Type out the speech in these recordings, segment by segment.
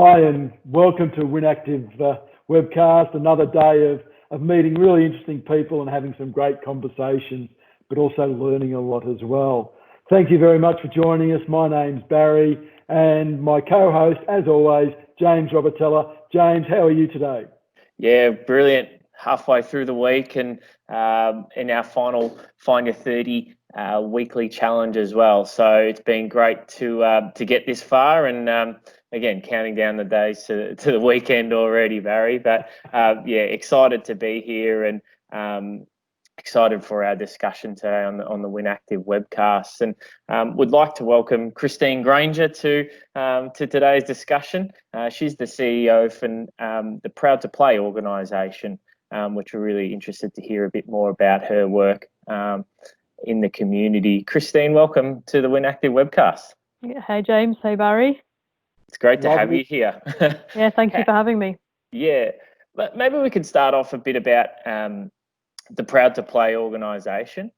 Hi, and welcome to WynActive Webcast, another day of meeting really interesting people and having some great conversations, but also learning a lot as well. Thank you very much for joining us. My name's Barry, and my co-host, as always, James Robertella. James, how are you today? Yeah, brilliant. Halfway through the week and in our final Find Your 30 weekly challenge as well. So it's been great to get this far, and again, counting down the days to the weekend already, Barry. But yeah, excited to be here and excited for our discussion today on the WynActive webcast, and would like to welcome Christine Granger to today's discussion. She's the CEO from the Proud to Play organisation, which we're really interested to hear a bit more about her work in the community. Christine, welcome to the WynActive webcast. Yeah, hey James, hey Barry. It's great to have you here. Yeah, thank you for having me. Yeah, but maybe we could start off a bit about the Proud to Play organisation,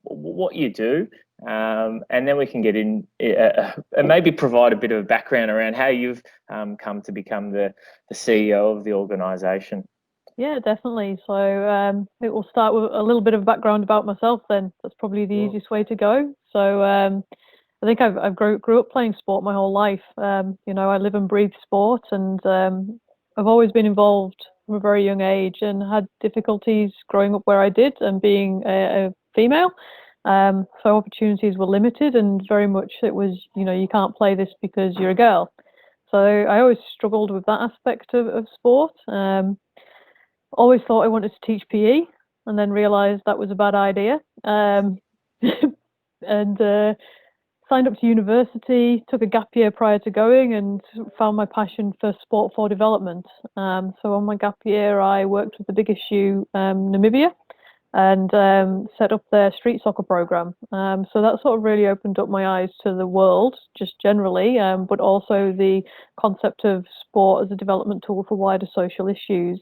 what you do, and then we can get in and maybe provide a bit of a background around how you've come to become the CEO of the organisation. Yeah, definitely. So it will start with a little bit of background about myself then. That's probably the easiest way to go. So I think I've grew up playing sport my whole life. You know, I live and breathe sport, and I've always been involved from a very young age and had difficulties growing up where I did and being a female. So opportunities were limited, and very much it was, you know, you can't play this because you're a girl. So I always struggled with that aspect of sport. Always thought I wanted to teach PE, and then realised that was a bad idea. And signed up to university, took a gap year prior to going, and found my passion for sport for development. So on my gap year, I worked with the Big Issue Namibia, and set up their street soccer program. So that sort of really opened up my eyes to the world, just generally, but also the concept of sport as a development tool for wider social issues,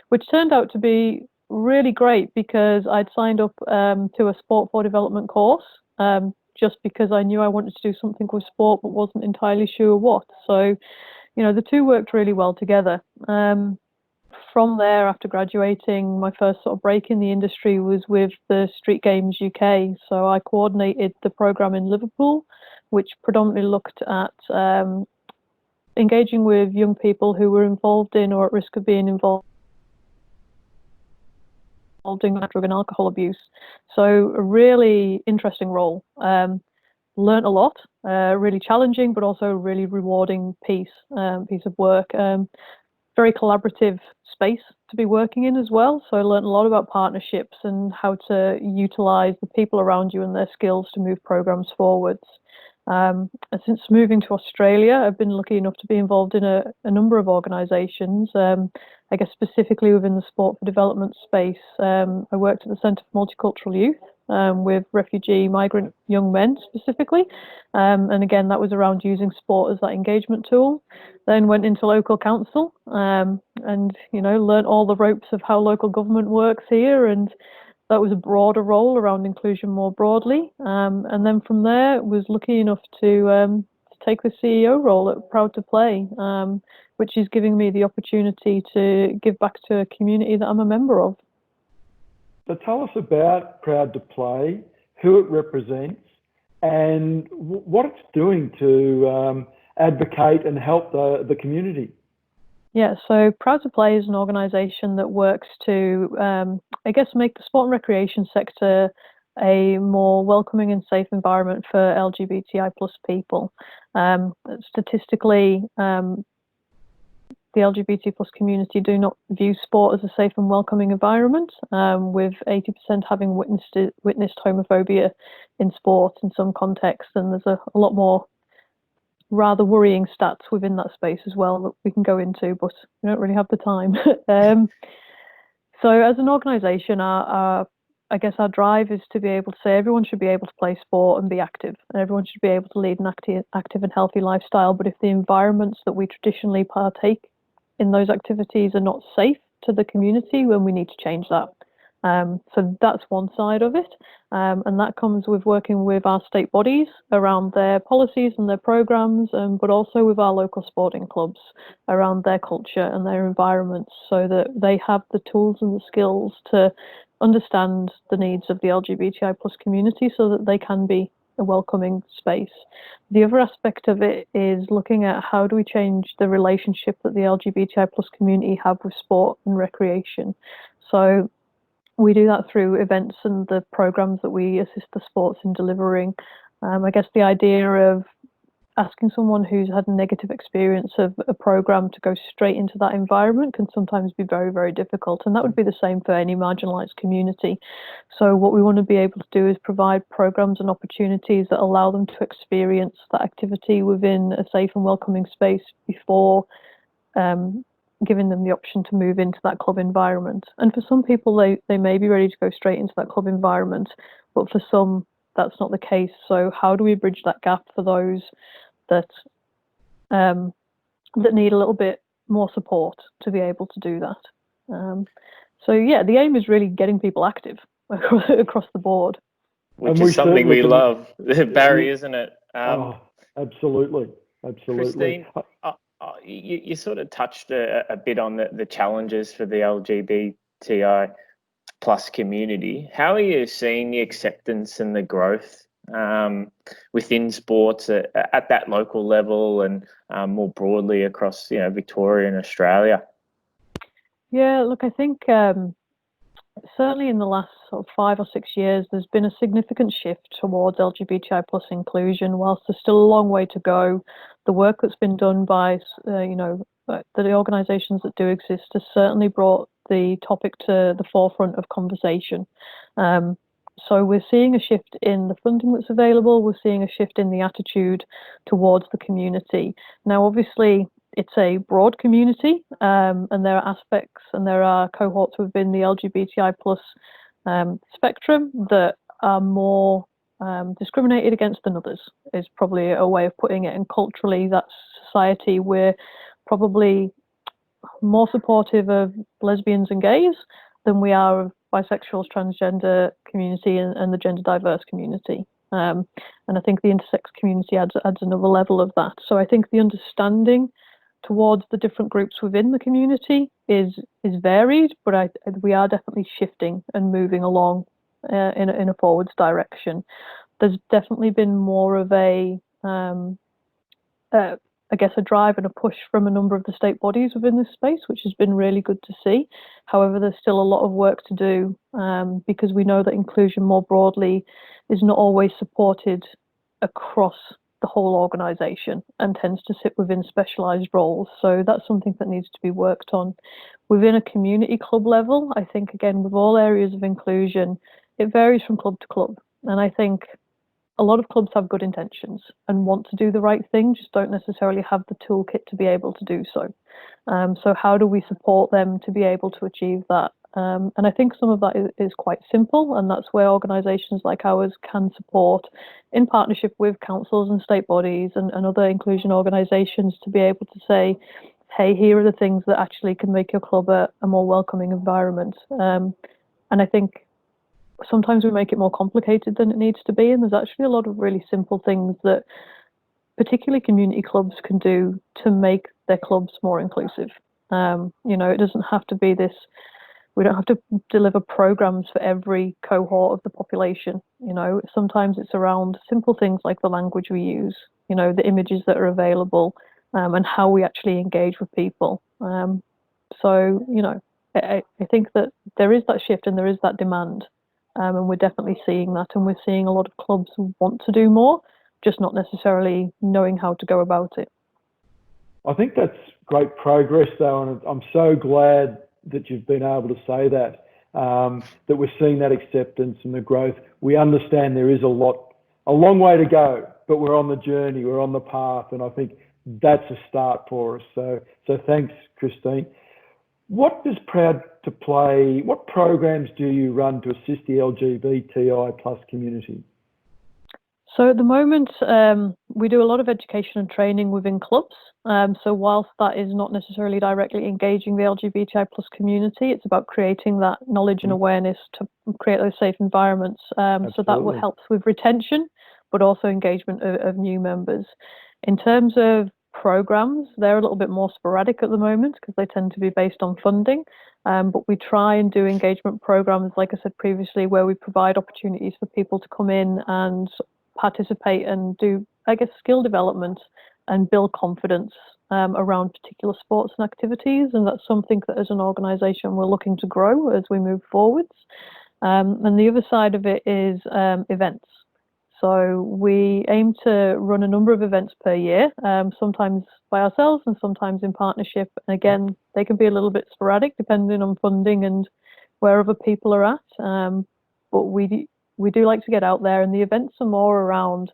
which turned out to be really great because I'd signed up to a sport for development course, just because I knew I wanted to do something with sport, but wasn't entirely sure what. So, you know, the two worked really well together. From there, after graduating, my first sort of break in the industry was with the Street Games UK. So I coordinated the program in Liverpool, which predominantly looked at engaging with young people who were involved in or at risk of being involved in drug and alcohol abuse. So a really interesting role. Learned a lot, really challenging, but also really rewarding piece of work. Very collaborative space to be working in as well. So I learned a lot about partnerships and how to utilize the people around you and their skills to move programs forwards. Since moving to Australia, I've been lucky enough to be involved in a number of organisations, I guess specifically within the sport for development space. I worked at the Centre for Multicultural Youth with refugee migrant young men specifically. And again, that was around using sport as that engagement tool. Then went into local council and, you know, learnt all the ropes of how local government works here, and that was a broader role around inclusion more broadly. And then from there, was lucky enough to take the CEO role at Proud to Play, which is giving me the opportunity to give back to a community that I'm a member of. So tell us about Proud to Play, who it represents, and what it's doing to advocate and help the community. Yeah, so Proud to Play is an organisation that works to, I guess, make the sport and recreation sector a more welcoming and safe environment for LGBTI plus people. Statistically, the LGBT plus community do not view sport as a safe and welcoming environment, with 80% having witnessed homophobia in sport in some contexts, and there's a lot more rather worrying stats within that space as well that we can go into, but we don't really have the time. So as an organisation, I guess our drive is to be able to say everyone should be able to play sport and be active, and everyone should be able to lead an active and healthy lifestyle. But if the environments that we traditionally partake in those activities are not safe to the community, then we need to change that. So that's one side of it, and that comes with working with our state bodies around their policies and their programs, but also with our local sporting clubs around their culture and their environments, so that they have the tools and the skills to understand the needs of the LGBTI plus community, so that they can be a welcoming space. The other aspect of it is looking at how do we change the relationship that the LGBTI plus community have with sport and recreation. So we do that through events and the programs that we assist the sports in delivering. I guess the idea of asking someone who's had a negative experience of a program to go straight into that environment can sometimes be very, very difficult. And that would be the same for any marginalised community. So what we want to be able to do is provide programs and opportunities that allow them to experience that activity within a safe and welcoming space before giving them the option to move into that club environment. And for some people, they may be ready to go straight into that club environment, but for some, that's not the case. So how do we bridge that gap for those that that need a little bit more support to be able to do that? So yeah, the aim is really getting people active across the board. Which is something we love, Barry, isn't it? Absolutely. Christine, you sort of touched a bit on the challenges for the LGBTI plus community. How are you seeing the acceptance and the growth within sports at that local level and more broadly across Victoria and Australia? Yeah, look, I think certainly in the last sort of 5 or 6 years, there's been a significant shift towards LGBTI plus inclusion. Whilst there's still a long way to go, the work that's been done by the organisations that do exist has certainly brought the topic to the forefront of conversation. So we're seeing a shift in the funding that's available. We're seeing a shift in the attitude towards the community. Now, obviously, it's a broad community, and there are aspects and there are cohorts within the LGBTI plus spectrum that are more discriminated against than others, is probably a way of putting it. And culturally, that society, we're probably more supportive of lesbians and gays than we are of bisexuals, transgender community and the gender diverse community. And I think the intersex community adds another level of that. So I think the understanding towards the different groups within the community is varied, but we are definitely shifting and moving along in a forwards direction. There's definitely been more of a drive and a push from a number of the state bodies within this space, which has been really good to see. However, there's still a lot of work to do because we know that inclusion more broadly is not always supported across the whole organisation and tends to sit within specialised roles. So that's something that needs to be worked on. Within a community club level, I think, again, with all areas of inclusion, it varies from club to club. And I think a lot of clubs have good intentions and want to do the right thing, just don't necessarily have the toolkit to be able to do so. So how do we support them to be able to achieve that? And I think some of that is quite simple, and that's where organisations like ours can support in partnership with councils and state bodies and other inclusion organisations to be able to say, hey, here are the things that actually can make your club a more welcoming environment. And I think sometimes we make it more complicated than it needs to be, and there's actually a lot of really simple things that particularly community clubs can do to make their clubs more inclusive. It doesn't have to be this, we don't have to deliver programs for every cohort of the population. Sometimes it's around simple things like the language we use, the images that are available, and how we actually engage with people. I think that there is that shift and there is that demand. And we're definitely seeing that, and we're seeing a lot of clubs who want to do more, just not necessarily knowing how to go about it. I think that's great progress, though, and I'm so glad that you've been able to say that, that we're seeing that acceptance and the growth. We understand there is a long way to go, but we're on the journey, we're on the path, and I think that's a start for us. So thanks, Christine. What does Proud to Play, what programs do you run to assist the LGBTI plus community? So at the moment, we do a lot of education and training within clubs. So whilst that is not necessarily directly engaging the LGBTI plus community, it's about creating that knowledge and awareness to create those safe environments. So that will help with retention, but also engagement of new members. In terms of programs, they're a little bit more sporadic at the moment because they tend to be based on funding. But we try and do engagement programs, like I said previously, where we provide opportunities for people to come in and participate and do, I guess, skill development and build confidence around particular sports and activities. And that's something that as an organisation we're looking to grow as we move forwards. And the other side of it is events. So we aim to run a number of events per year, sometimes by ourselves and sometimes in partnership. And again, they can be a little bit sporadic depending on funding and wherever people are at. But we do like to get out there, and the events are more around,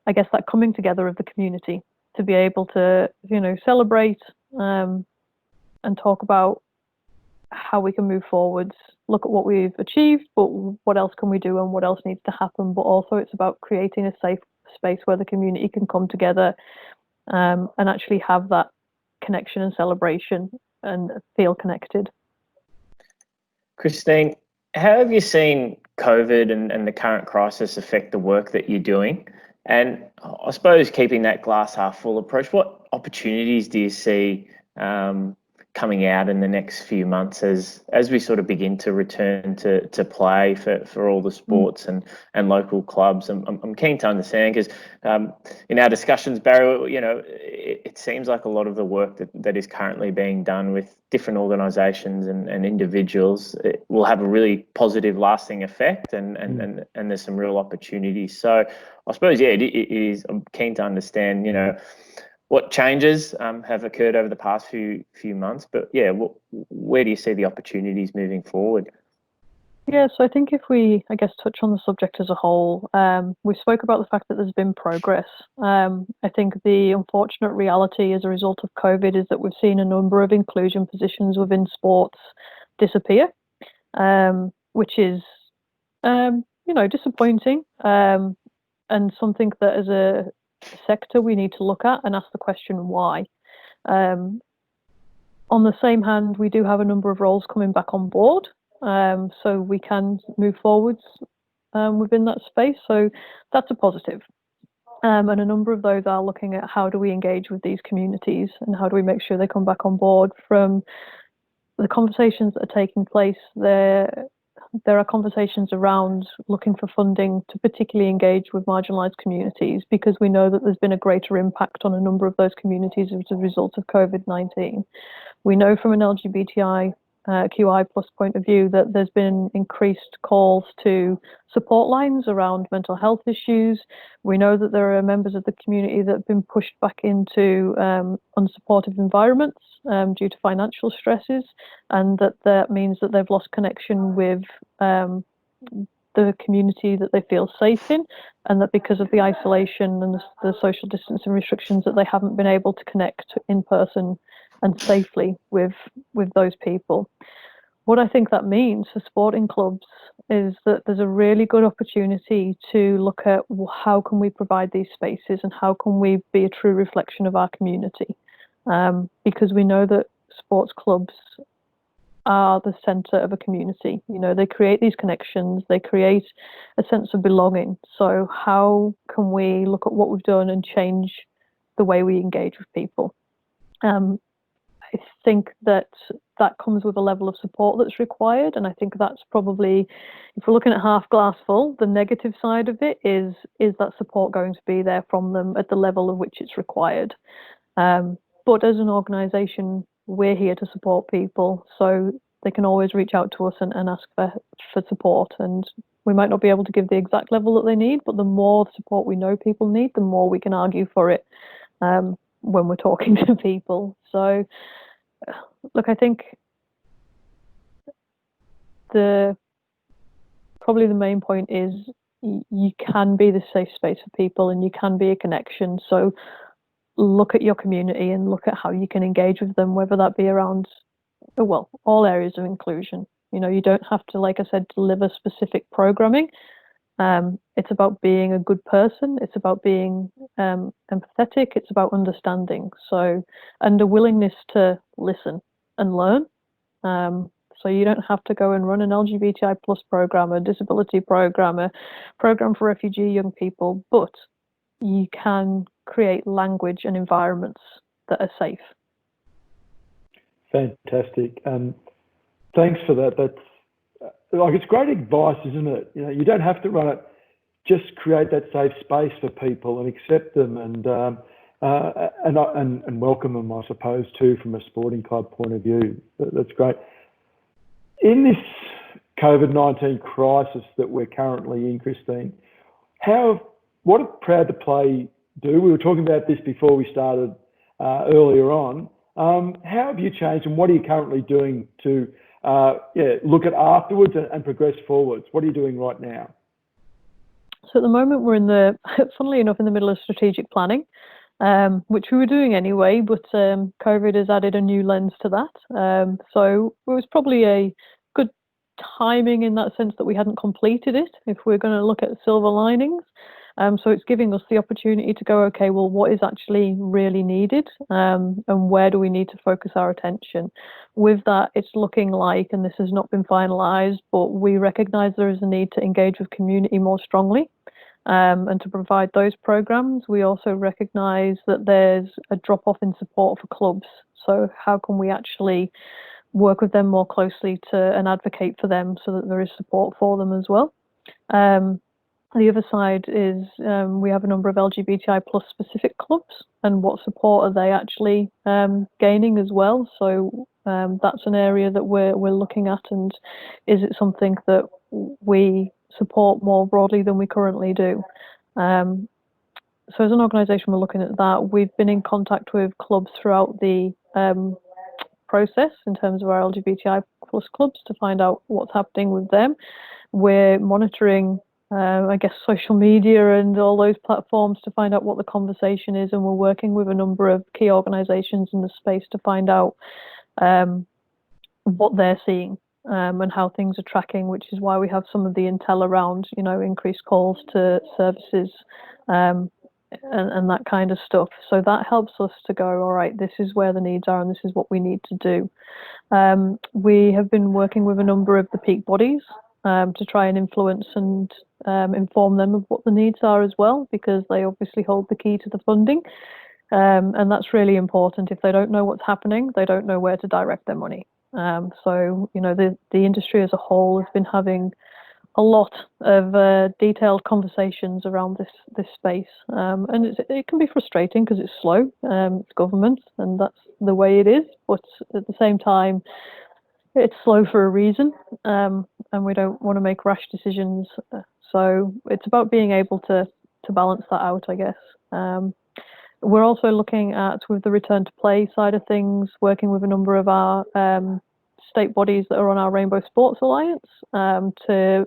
I guess, that coming together of the community to be able to, celebrate and talk about how we can move forwards, look at what we've achieved, but what else can we do and what else needs to happen. But also it's about creating a safe space where the community can come together and actually have that connection and celebration and feel connected. Christine, how have you seen COVID and the current crisis affect the work that you're doing? And I suppose keeping that glass half full approach, what opportunities do you see coming out in the next few months as we sort of begin to return to play for all the sports and local clubs? I'm keen to understand because in our discussions, Barry, it seems like a lot of the work that is currently being done with different organisations and individuals, it will have a really positive lasting effect and there's some real opportunities. So I suppose, it is, I'm keen to understand, what changes have occurred over the past few months, but where do you see the opportunities moving forward? Yeah, so I think if we, touch on the subject as a whole, we spoke about the fact that there's been progress. I think the unfortunate reality as a result of COVID is that we've seen a number of inclusion positions within sports disappear, which is, disappointing, and something that as a sector we need to look at and ask the question why. On the same hand, we do have a number of roles coming back on board, so we can move forwards within that space. So that's a positive. And a number of those are looking at how do we engage with these communities and how do we make sure they come back on board. From the conversations that are taking place, there are conversations around looking for funding to particularly engage with marginalised communities, because we know that there's been a greater impact on a number of those communities as a result of COVID-19. We know from an LGBTI QI plus point of view that there's been increased calls to support lines around mental health issues. We know that there are members of the community that have been pushed back into unsupportive environments due to financial stresses, and that means that they've lost connection with the community that they feel safe in, and that because of the isolation and the social distancing restrictions that they haven't been able to connect in person and safely with those people. What I think that means for sporting clubs is that there's a really good opportunity to look at how can we provide these spaces and how can we be a true reflection of our community, because we know that sports clubs are the centre of a community. They create these connections, they create a sense of belonging. So how can we look at what we've done and change the way we engage with people? I think that comes with a level of support that's required, and I think that's probably, if we're looking at half glass full, the negative side of it is that support going to be there from them at the level of which it's required. But as an organisation, we're here to support people, so they can always reach out to us and ask for support. And we might not be able to give the exact level that they need, but the more support we know people need, the more we can argue for it when we're talking to people. So, look, I think probably the main point is you can be the safe space for people and you can be a connection. So look at your community and look at how you can engage with them, whether that be around, all areas of inclusion. You don't have to, like I said, deliver specific programming, It's about being a good person. It's about being empathetic. It's about understanding. So, and a willingness to listen and learn. So you don't have to go and run an LGBTI plus program, a disability program, a program for refugee young people, but you can create language and environments that are safe. Fantastic. Thanks for that. That's it's great advice, isn't it? You don't have to run it. Just create that safe space for people and accept them and welcome them, I suppose, too, from a sporting club point of view. That's great. In this COVID-19 crisis that we're currently in, Christine, what did Proud to Play do? We were talking about this before we started earlier on. How have you changed, and what are you currently doing to look at afterwards and progress forwards? What are you doing right now? So at the moment we're funnily enough, in the middle of strategic planning, which we were doing anyway, but COVID has added a new lens to that. So it was probably a good timing in that sense that we hadn't completed it, if we're going to look at silver linings. So it's giving us the opportunity to go, okay, well, what is actually really needed, and where do we need to focus our attention? With that, it's looking like, and this has not been finalised, but we recognise there is a need to engage with community more strongly. And to provide those programs, we also recognise that there's a drop-off in support for clubs. So how can we actually work with them more closely and advocate for them so that there is support for them as well? The other side is we have a number of LGBTI plus specific clubs, and what support are they actually gaining as well? So that's an area that we're looking at, and is it something that we support more broadly than we currently do? So as an organisation, we're looking at that. We've been in contact with clubs throughout the process in terms of our LGBTI plus clubs to find out what's happening with them. We're monitoring social media and all those platforms to find out what the conversation is, and we're working with a number of key organisations in the space to find out what they're seeing and how things are tracking, which is why we have some of the intel around, increased calls to services and that kind of stuff. So that helps us to go, all right, this is where the needs are and this is what we need to do. We have been working with a number of the peak bodies to try and influence and inform them of what the needs are as well, because they obviously hold the key to the funding. And that's really important. If they don't know what's happening, they don't know where to direct their money. So, the industry as a whole has been having a lot of detailed conversations around this space. And it can be frustrating because it's slow. It's government, and that's the way it is. But at the same time, it's slow for a reason, and we don't want to make rash decisions. So it's about being able to balance that out, I guess. We're also looking at, with the return to play side of things, working with a number of our state bodies that are on our Rainbow Sports Alliance to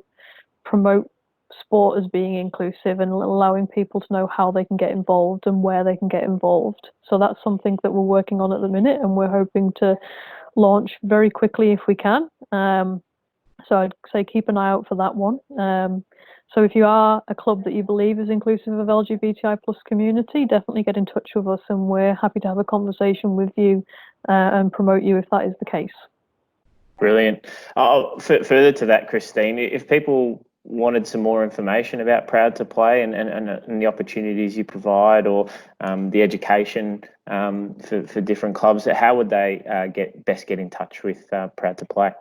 promote sport as being inclusive and allowing people to know how they can get involved and where they can get involved. So that's something that we're working on at the minute, and we're hoping to launch very quickly if we can. So I'd say keep an eye out for that one. So if you are a club that you believe is inclusive of LGBTI plus community, definitely get in touch with us, and we're happy to have a conversation with you and promote you if that is the case. Brilliant. Further to that, Christine, if people wanted some more information about Proud to Play and the opportunities you provide, or the education for different clubs, how would they best get in touch with Proud to Play?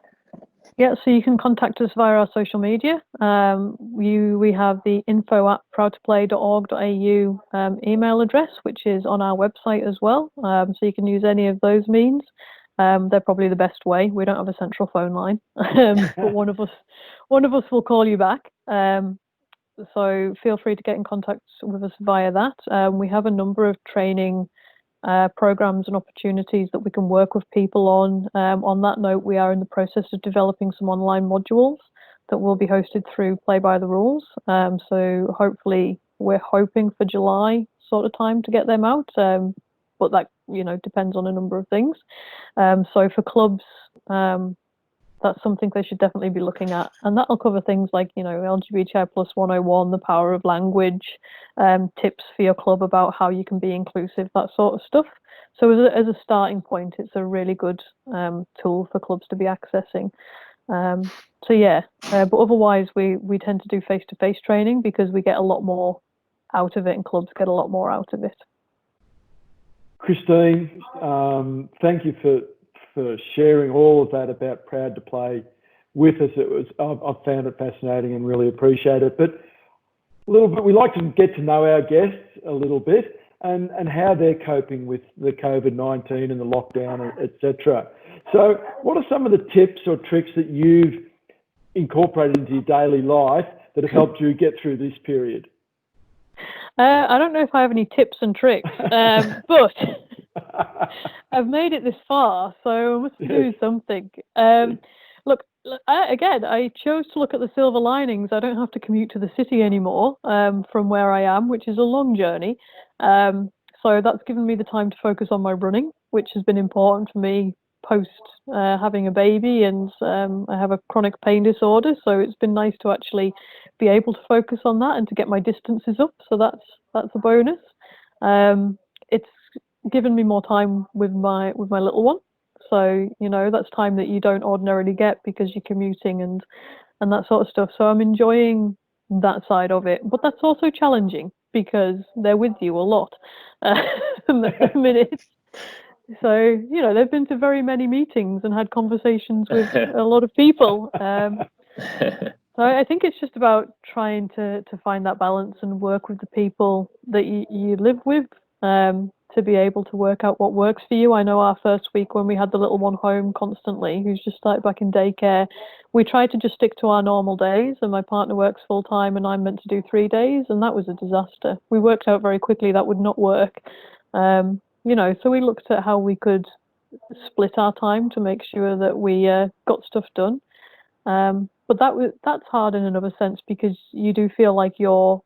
Yeah, so you can contact us via our social media. We have the info@proudtoplay.org.au email address, which is on our website as well. So you can use any of those means. They're probably the best way. We don't have a central phone line, but one of us will call you back. So feel free to get in contact with us via that. We have a number of training programs and opportunities that we can work with people on. On that note, we are in the process of developing some online modules that will be hosted through Play by the Rules. So hopefully, we're hoping for July sort of time to get them out. But that depends on a number of things. So for clubs, that's something they should definitely be looking at. And that'll cover things like, LGBTI plus 101, the power of language, tips for your club about how you can be inclusive, that sort of stuff. So as a starting point, it's a really good tool for clubs to be accessing. But otherwise we tend to do face-to-face training because we get a lot more out of it, and clubs get a lot more out of it. Christine, thank you for sharing all of that about Proud to Play with us. I've found it fascinating and really appreciate it. But a little bit, we like to get to know our guests a little bit and how they're coping with the COVID-19 and the lockdown, etc. So what are some of the tips or tricks that you've incorporated into your daily life that have helped you get through this period? I don't know if I have any tips and tricks, but I've made it this far, so I must be doing something. Look, I chose to look at the silver linings. I don't have to commute to the city anymore from where I am, which is a long journey. So that's given me the time to focus on my running, which has been important for me post having a baby, and I have a chronic pain disorder, so it's been nice to actually be able to focus on that and to get my distances up. So that's a bonus. It's given me more time with my little one, so that's time that you don't ordinarily get because you're commuting and that sort of stuff. So I'm enjoying that side of it, but that's also challenging because they're with you a lot minutes. So, they've been to very many meetings and had conversations with a lot of people. So I think it's just about trying to find that balance and work with the people that you live with to be able to work out what works for you. I know our first week when we had the little one home constantly, who's just started back in daycare, we tried to just stick to our normal days, and my partner works full time and I'm meant to do 3 days, and that was a disaster. We worked out very quickly that would not work. So we looked at how we could split our time to make sure that we got stuff done. But that's hard in another sense because you do feel like you're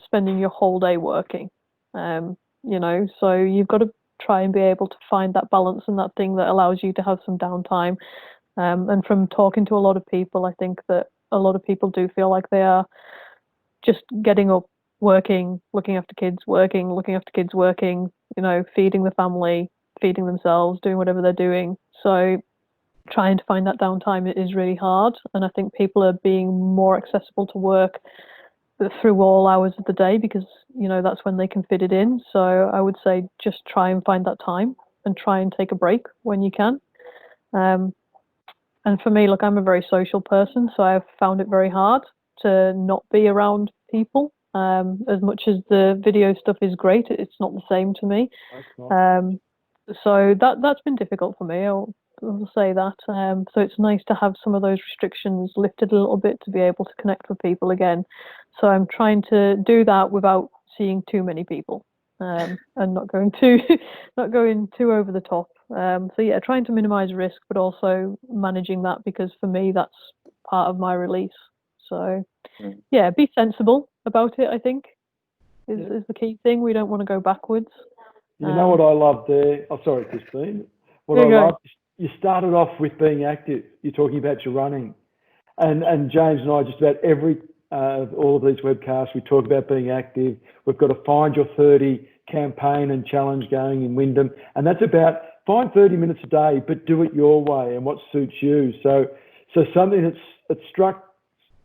spending your whole day working. So you've got to try and be able to find that balance and that thing that allows you to have some downtime. And from talking to a lot of people, I think that a lot of people do feel like they are just getting up, working, looking after kids, working, feeding the family, feeding themselves, doing whatever they're doing. So trying to find that downtime is really hard. And I think people are being more accessible to work through all hours of the day because, that's when they can fit it in. So I would say just try and find that time and try and take a break when you can. And for me, look, I'm a very social person, so I've found it very hard to not be around people. As much as the video stuff is great, it's not the same to me. So that's been difficult for me. I'll say that. So it's nice to have some of those restrictions lifted a little bit to be able to connect with people again. So I'm trying to do that without seeing too many people and not going too over the top. Trying to minimize risk, but also managing that because for me that's part of my release. So be sensible about it, I think, is the key thing. We don't want to go backwards. You know what I love there? Oh, sorry, Christine. What I love, you started off with being active. You're talking about your running. And James and I, just about all of these webcasts, we talk about being active. We've got a Find Your 30 campaign and challenge going in Wyndham. And that's about find 30 minutes a day, but do it your way and what suits you. So something that struck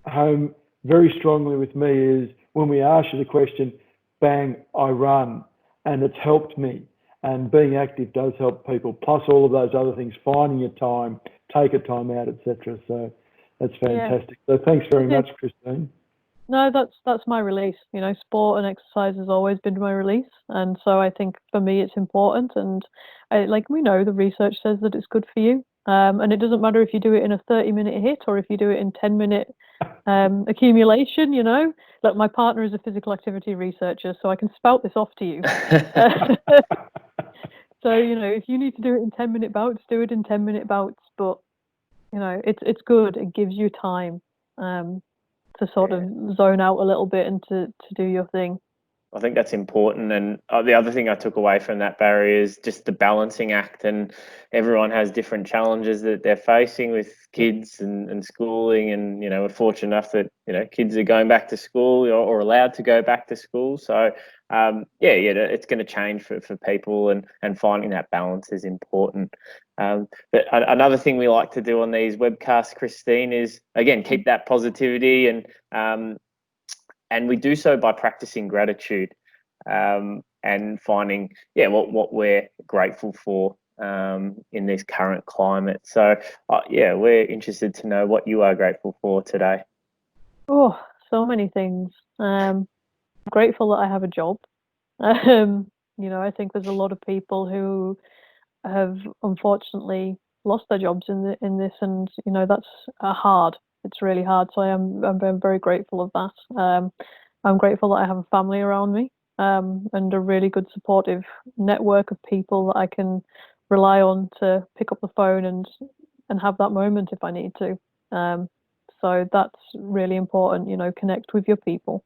home very strongly with me is when we ask you the question, bang, I run. And it's helped me. And being active does help people, plus all of those other things, finding your time, take a time out, etc. So that's fantastic. So thanks very much, Christine. No, that's my release. Sport and exercise has always been my release. And so I think for me it's important. And we know the research says that it's good for you. And it doesn't matter if you do it in a 30-minute hit or if you do it in 10-minute accumulation, Look, my partner is a physical activity researcher, so I can spout this off to you. So, if you need to do it in 10-minute bouts, do it in 10-minute bouts. But, it's good. It gives you time to sort of zone out a little bit and to do your thing. I think that's important. And the other thing I took away from that, Barry, is just the balancing act. And everyone has different challenges that they're facing with kids and schooling. And, we're fortunate enough that, kids are going back to school or allowed to go back to school. So, it's going to change for people, and finding that balance is important. But another thing we like to do on these webcasts, Christine, is, again, keep that positivity, and we do so by practicing gratitude, and finding what we're grateful for in this current climate. So we're interested to know what you are grateful for today. Oh, so many things. Grateful that I have a job. I think there's a lot of people who have unfortunately lost their jobs in this, and that's hard. It's really hard. So I'm very grateful of that. I'm grateful that I have a family around me, and a really good supportive network of people that I can rely on to pick up the phone and have that moment if I need to. So that's really important. Connect with your people,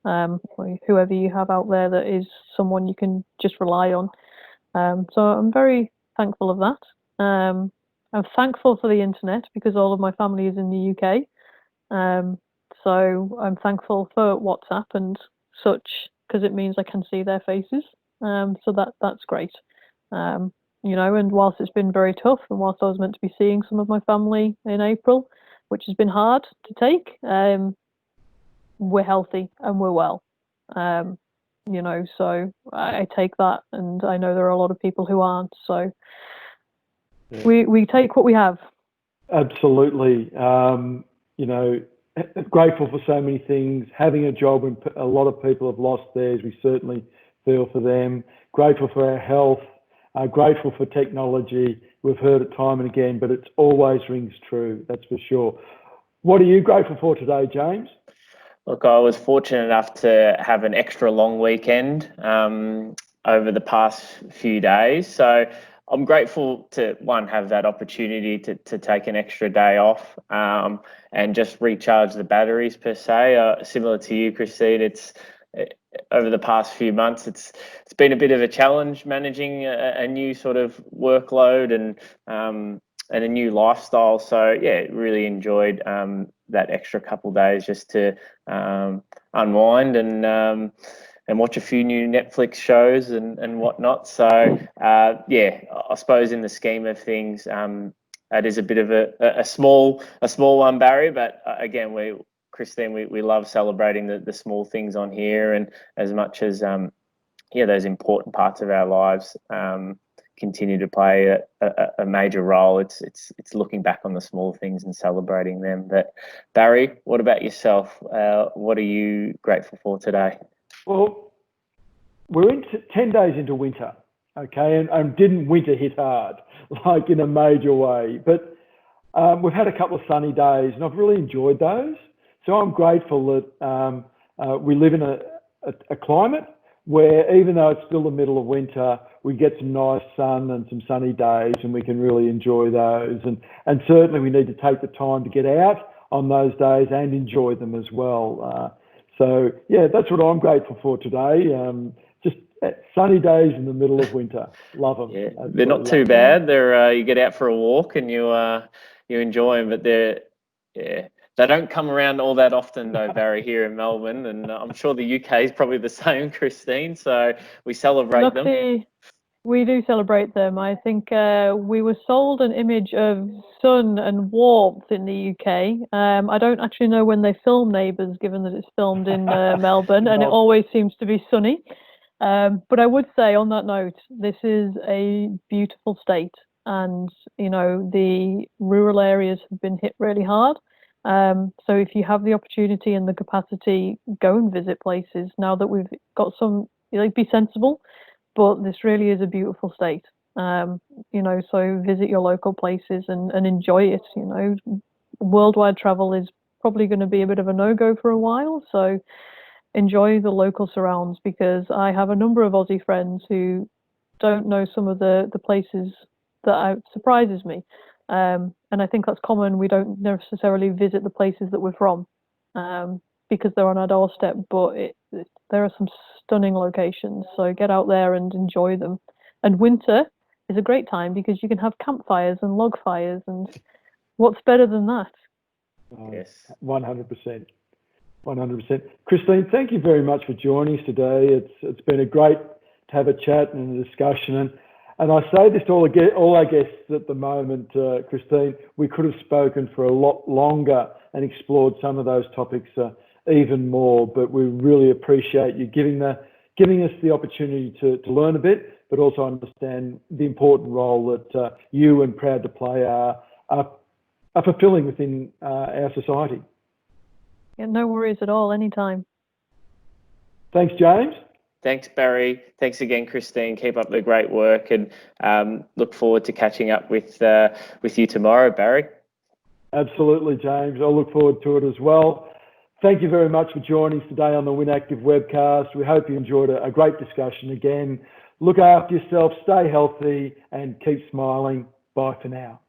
whoever you have out there that is someone you can just rely on. So I'm very thankful of that. I'm thankful for the internet because all of my family is in the UK. So I'm thankful for WhatsApp and such because it means I can see their faces. So that's great. And whilst it's been very tough, and whilst I was meant to be seeing some of my family in April, which has been hard to take, we're healthy and we're well. So I take that, and I know there are a lot of people who aren't. So we take what we have. Absolutely. Grateful for so many things. Having a job, when a lot of people have lost theirs, we certainly feel for them. Grateful for our health. Grateful for technology. We've heard it time and again, but it always rings true, that's for sure. What are you grateful for today, James? Look, I was fortunate enough to have an extra long weekend over the past few days. So I'm grateful to, one, have that opportunity to take an extra day off and just recharge the batteries per se. Similar to you, Christine, over the past few months, it's been a bit of a challenge managing a new sort of workload and a new lifestyle. So really enjoyed that extra couple of days just to unwind and watch a few new Netflix shows and whatnot. So I suppose in the scheme of things, that is a bit of a small one, Barry. But again, Christine, we love celebrating the small things on here, and as much as those important parts of our lives continue to play a major role. It's looking back on the small things and celebrating them. But Barry, what about yourself? What are you grateful for today? Well, we're 10 days into winter, okay, and didn't winter hit hard, like in a major way. But we've had a couple of sunny days, and I've really enjoyed those. So I'm grateful that we live in a climate where, even though it's still the middle of winter, we get some nice sun and some sunny days, and we can really enjoy those. And certainly we need to take the time to get out on those days and enjoy them as well. So that's what I'm grateful for today. Just sunny days in the middle of winter. Love them. Yeah, they're not too bad. They're you get out for a walk and you enjoy them, but they don't come around all that often, though, Barry, here in Melbourne, and I'm sure the UK is probably the same, Christine. So we celebrate them. We do celebrate them. I think we were sold an image of sun and warmth in the UK. I don't actually know when they film Neighbours, given that it's filmed in Melbourne, and it always seems to be sunny. But I would say, on that note, this is a beautiful state, and the rural areas have been hit really hard. So if you have the opportunity and the capacity, go and visit places. Now that we've got some, be sensible. But this really is a beautiful state, so visit your local places and enjoy it. Worldwide travel is probably going to be a bit of a no-go for a while, so enjoy the local surrounds, because I have a number of Aussie friends who don't know some of the places that surprises me. And I think that's common. We don't necessarily visit the places that we're from because they're on our doorstep, but There are some stunning locations, so get out there and enjoy them. And winter is a great time because you can have campfires and log fires, and what's better than that? Yes. 100%. 100%. Christine, thank you very much for joining us today. It's been a great to have a chat and a discussion. And I say this to all our guests at the moment, Christine, we could have spoken for a lot longer and explored some of those topics even more, but we really appreciate you giving us the opportunity to learn a bit, but also understand the important role that you and Proud to Play are fulfilling within our society. Yeah, no worries at all, anytime. Thanks, James. Thanks, Barry. Thanks again, Christine. Keep up the great work, and look forward to catching up with you tomorrow, Barry. Absolutely, James. I look forward to it as well. Thank you very much for joining us today on the WynActive webcast. We hope you enjoyed a great discussion again. Look after yourself, stay healthy, and keep smiling. Bye for now.